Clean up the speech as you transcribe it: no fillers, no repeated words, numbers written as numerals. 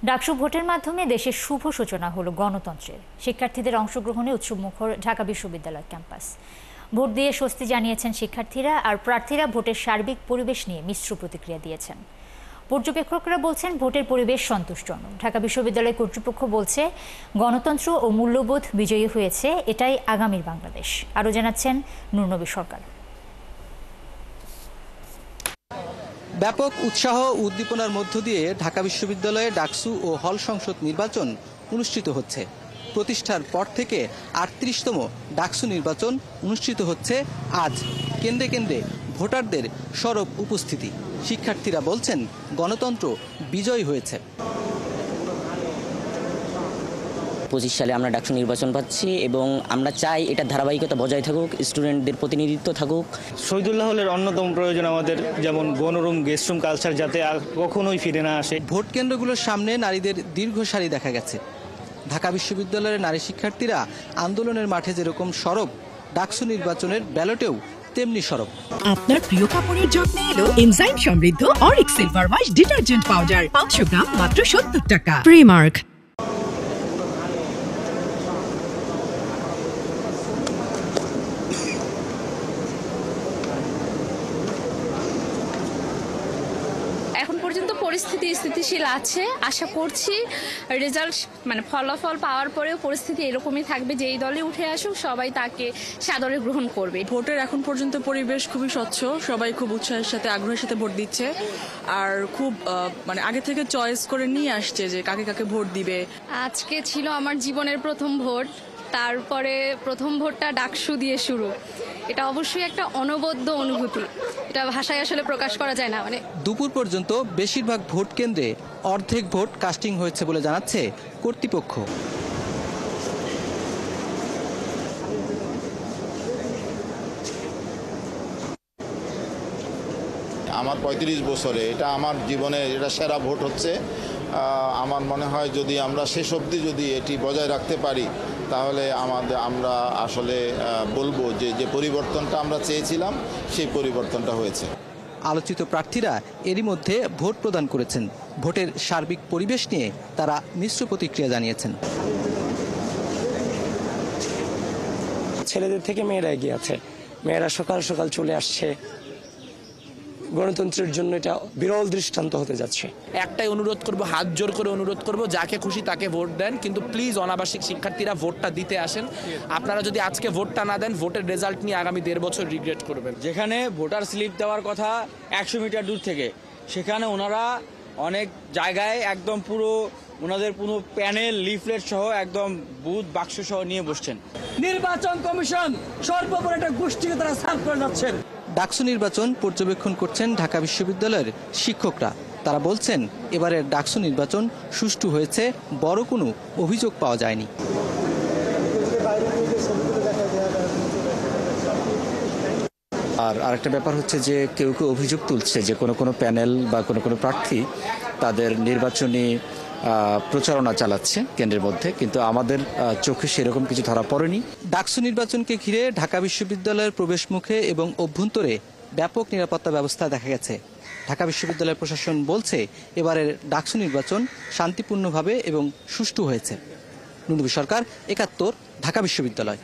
ডাকসু ভোটের মাধ্যমে দেশের শুভ সূচনা হলো গণতন্ত্রের। শিক্ষার্থীদের অংশগ্রহণে উৎসবমুখর ঢাকা বিশ্ববিদ্যালয় ক্যাম্পাস। ভোট দিয়ে স্বস্তি জানিয়েছেন শিক্ষার্থীরা, আর প্রার্থীরা ভোটের সার্বিক পরিবেশ নিয়ে মিশ্র প্রতিক্রিয়া দিয়েছেন। পর্যবেক্ষকরা বলছেন ভোটের পরিবেশ সন্তুষ্টজনক। ঢাকা বিশ্ববিদ্যালয় কর্তৃপক্ষ বলছে গণতন্ত্র ও মূল্যবোধ বিজয়ী হয়েছে, এটাই আগামীর বাংলাদেশ। আরও জানাচ্ছেন নুরনবী সরকার। ব্যাপক উৎসাহ উদ্দীপনার মধ্য দিয়ে ঢাকা বিশ্ববিদ্যালয়ে ডাকসু ও হল সংসদ নির্বাচন অনুষ্ঠিত হচ্ছে। প্রতিষ্ঠার পর থেকে ৩৮তম ডাকসু নির্বাচন অনুষ্ঠিত হচ্ছে আজ। কেন্দ্রে কেন্দ্রে ভোটারদের সরব উপস্থিতি। শিক্ষার্থীরা বলছেন গণতন্ত্র বিজয়ী হয়েছে। ২৫ সালে আমরা ডাকসু নির্বাচন পাচ্ছি এবং আমরা চাই এটা ধারাবাহিকতা বজায় থাকুক, স্টুডেন্টদের প্রতিনিধিত্ব থাকুক। শহীদুল্লাহ হলের অন্যতম প্রয়োজন আমাদের, যেমন গণরুম, গেস্টরুম কালচার যাতে আর কখনোই ফিরে না আসে। ভোট কেন্দ্রগুলোর সামনে নারীদের দীর্ঘ সারি দেখা গেছে। ঢাকা বিশ্ববিদ্যালয়ের নারী শিক্ষার্থীরা আন্দোলনের মাঠে যেরকম সরব, ডাকসু নির্বাচনের ব্যালটেও তেমনি সরব। আপনার প্রিয় কাপড়ের যত্নে এলো এনজাইম সমৃদ্ধ Arik silver wash detergent powder, 500 গ্রাম মাত্র 70 টাকা। প্রিমার্ক। এখন পর্যন্ত পরিস্থিতি স্থিতিশীল আছে। আশা করছি রেজাল্ট ফলাফল পাওয়ার পরেও পরিস্থিতি এরকমই থাকবে, যেই দলে উঠে আসুক সবাই তাকে সাদরে গ্রহণ করবে। ভোটের এখন পর্যন্ত পরিবেশ খুবই স্বচ্ছ, সবাই খুব উৎসাহের সাথে আগ্রহের সাথে ভোট দিচ্ছে, আর খুব আগে থেকে চয়েস করে নিয়ে আসছে যে কাকে কাকে ভোট দিবে। আজকে ছিল আমার জীবনের প্রথম ভোট, তারপরে প্রথম ভোটটা ডাকসু দিয়ে শুরু। এটা অবশ্যই একটা অনবদ্য অনুভূতি, এটা ভাষায় আসলে প্রকাশ করা যায় না। দুপুর পর্যন্ত বেশিরভাগ ভোট কেন্দ্রে অর্ধেক ভোট কাস্টিং হয়েছে বলে জানাচ্ছে কর্তৃপক্ষ। আমার ৩৫ বছরে এটা আমার জীবনে এটা সেরা ভোট হচ্ছে। আমার মনে হয় যদি আমরা শেষ অবধি যদি এটি বজায় রাখতে পারি তাহলে আমরা আসলে বলবো যে পরিবর্তনটা আমরা চেয়েছিলাম সেই পরিবর্তনটা হয়েছে। আলোচিত প্রার্থীরা এরই মধ্যে ভোট প্রদান করেছেন। ভোটের সার্বিক পরিবেশ নিয়ে তারা মিশ্র প্রতিক্রিয়া জানিয়েছেন। ছেলেদের থেকে মেয়েরা এগিয়ে আছে, মেয়েরা সকাল সকাল চলে আসছে। গণতন্ত্রের জন্য এটা বিরল দৃষ্টান্ত হতে যাচ্ছে। একটাই অনুরোধ করব, হাত জোর করে অনুরোধ করব, যাকে খুশি তাকে ভোট দেন, কিন্তু প্লিজ অনাবাসিক শিক্ষার্থীরা ভোটটা দিতে আসেন। আপনারা যদি আজকে ভোটটা না দেন, ভোটের রেজাল্ট নিয়ে আগামী 1.5 বছর রিগ্রেট করবেন। যেখানে ভোটার স্লিপ দেওয়ার কথা 100 মিটার দূর থেকে, সেখানে ওনারা অনেক জায়গায় একদম ওনাদের পুরো প্যানেল, লিফলেট সহ একদম বুথ বাক্স সহ নিয়ে বসছেন। নির্বাচন কমিশন সর্বোপরি একটা গোষ্ঠীকে তারা সার্ভ করে যাচ্ছেন। ডাকসু নির্বাচন পর্যবেক্ষণ করছেন ঢাকা বিশ্ববিদ্যালয়ের শিক্ষকরা। তারা বলছেন এবারের ডাকসু নির্বাচন সুষ্ঠু হয়েছে, বড় কোনো অভিযোগ পাওয়া যায়নি। আর আরেকটা ব্যাপার হচ্ছে যে কেউ কেউ অভিযোগ তুলছে যে কোনো প্যানেল বা কোনো প্রার্থী তাদের নির্বাচনী প্রচারণা চালাচ্ছে কেন্দ্রের মধ্যে, কিন্তু আমাদের চোখে সেরকম কিছু ধরা পড়েনি। ডাকসু নির্বাচনকে ঘিরে ঢাকা বিশ্ববিদ্যালয়ের প্রবেশমুখে এবং অভ্যন্তরে ব্যাপক নিরাপত্তা ব্যবস্থা দেখা গেছে। ঢাকা বিশ্ববিদ্যালয় প্রশাসন বলছে এবারের ডাকসু নির্বাচন শান্তিপূর্ণভাবে এবং সুষ্ঠু হয়েছে। নুরনবী সরকার, ৭১, ঢাকা বিশ্ববিদ্যালয়।